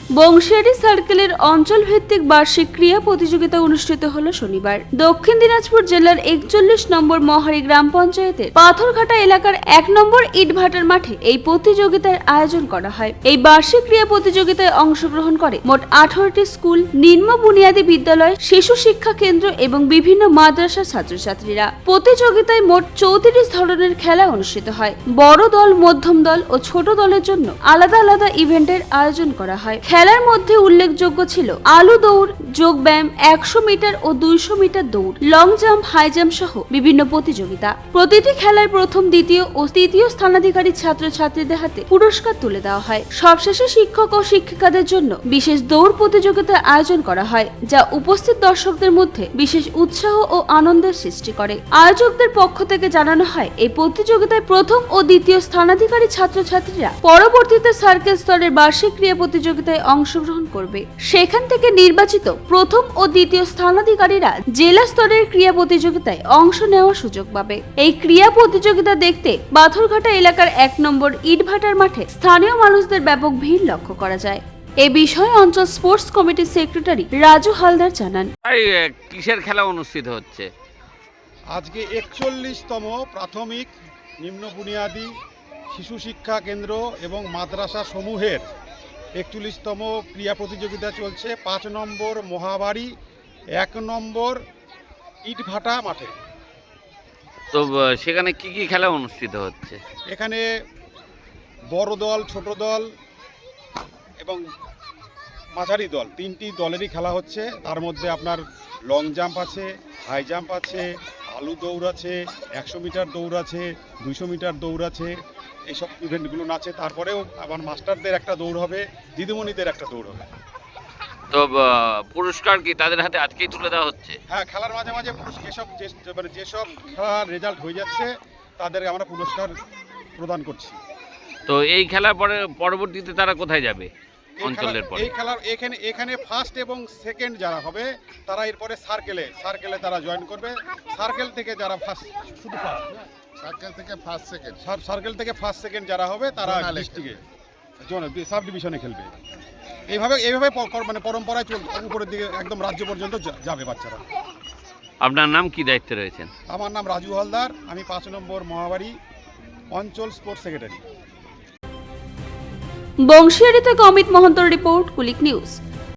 বংশিয়ারি সার্কেলের অঞ্চল ভিত্তিক বার্ষিক ক্রীড়া প্রতিযোগিতা অনুষ্ঠিত হলো শনিবার দক্ষিণ দিনাজপুর জেলার 41 নম্বর মহারি গ্রাম পঞ্চায়েতের পাথরঘাটা এলাকার 1 নম্বর ইটভাটার মাঠে এই প্রতিযোগিতার আয়োজন করা হয়। এই বার্ষিক ক্রীড়া প্রতিযোগিতায় অংশগ্রহণ করে মোট 18টি স্কুল, নিম্ন বুনিয়াদী বিদ্যালয়, শিশু শিক্ষা কেন্দ্র এবং বিভিন্ন মাদ্রাসার ছাত্রছাত্রীরা। প্রতিযোগিতায় মোট 34 ধরনের খেলা অনুষ্ঠিত হয়। বড় দল, মধ্যম দল ও ছোট দলের জন্য আলাদা আলাদা ইভেন্টের আয়োজন করা হয়। খেলার মধ্যে উল্লেখযোগ্য ছিল আলু দৌড়, যোগব্যায়াম, 100 মিটার ও 200 মিটার দৌড়, লং জাম্প, হাই জাম্প সহ বিভিন্ন প্রতিযোগিতা। প্রতিটি খেলায় প্রথম, দ্বিতীয় ও তৃতীয় স্থানাধিকারী ছাত্রছাত্রীদের হাতে পুরস্কার তুলে দেওয়া হয়। সবশেষে শিক্ষক ও শিক্ষিকাদের জন্য বিশেষ দৌড় প্রতিযোগিতার আয়োজন করা হয়, যা উপস্থিত দর্শকদের মধ্যে বিশেষ উৎসাহ ও আনন্দের সৃষ্টি করে। আয়োজকদের পক্ষ থেকে জানানো হয়, এই প্রতিযোগিতায় প্রথম ও দ্বিতীয় স্থানাধিকারী ছাত্রছাত্রীরা পরবর্তীতে সার্কেল স্তরের বার্ষিক ক্রীড়া প্রতিযোগিতায় অংশগ্রহণ করবে। সেখান থেকে নির্বাচিত প্রথম ও দ্বিতীয় স্থানাধিকারীরা জেলা স্তরের ক্রীড়া প্রতিযোগিতায় অংশ নেওয়ার সুযোগ পাবে। এই ক্রীড়া প্রতিযোগিতা দেখতে পাথরঘাটা এলাকার 1 নম্বর ইটভাটার মাঠে স্থানীয় মানুষদের ব্যাপক ভিড় লক্ষ্য করা যায়। এ বিষয়ে অঞ্চল স্পোর্টস কমিটির সেক্রেটারি রাজু হালদার জানান, কিসের খেলা অনুষ্ঠিত হচ্ছে? আজকে 41তম প্রাথমিক, নিম্ন বুনিয়াদী, শিশু শিক্ষা কেন্দ্র এবং মাদ্রাসা সমূহের 41তম ক্রীড়া প্রতিযোগিতা চলছে 5 নম্বর মহাবাড়ি 1 নম্বর ইটভাটা মাঠে। তো সেখানে কি কি খেলা অনুষ্ঠিত হচ্ছে? এখানে বড় দল, ছোট দল এবং মাঝারি দল, 3টি দলেরই খেলা হচ্ছে। তার মধ্যে আপনার লং জাম্প আছে, হাই জাম্প আছে, আলু দৌড় আছে, 100 মিটার দৌড় আছে, 200 মিটার দৌড় আছে, এইসব ইভেন্টগুলো আছে। তারপরেও আবার মাস্টারদের একটা দৌড় হবে, দিদিমণিদের একটা দৌড় হবে। তো পুরস্কার কি তাদের হাতে আজকেই তুলে দেওয়া হচ্ছে? হ্যাঁ, খেলার মাঝে মাঝে যেসব খেলার রেজাল্ট হয়ে যাচ্ছে তাদেরকে আমরা পুরস্কার প্রদান করছি। তো এই খেলার পরে পরবর্তীতে তারা কোথায় যাবে? অঞ্চলের পরে এই খেলার এখানে ফার্স্ট এবং সেকেন্ড যারা হবে তারা এরপরে সার্কেলে তারা জয়েন করবে। সার্কেল থেকে যারা সার্কেল থেকে ফার্স্ট সেকেন্ড যারা হবে তারা ডিস্ট্রিক্টে সাব ডিভিশনে খেলবে। এইভাবে মানে পরম্পরায় উপরের দিকে একদম রাজ্য পর্যন্ত যাবে বাচ্চারা। আপনার নাম কি দায়িত্বে রয়েছেন? আমার নাম রাজু হালদার, আমি 5 নম্বর মহাবাড়ি অঞ্চল স্পোর্টস সেক্রেটারি। বংশিয়ারি থেকে অমিত মহন্তর রিপোর্ট, কুলিক নিউজ।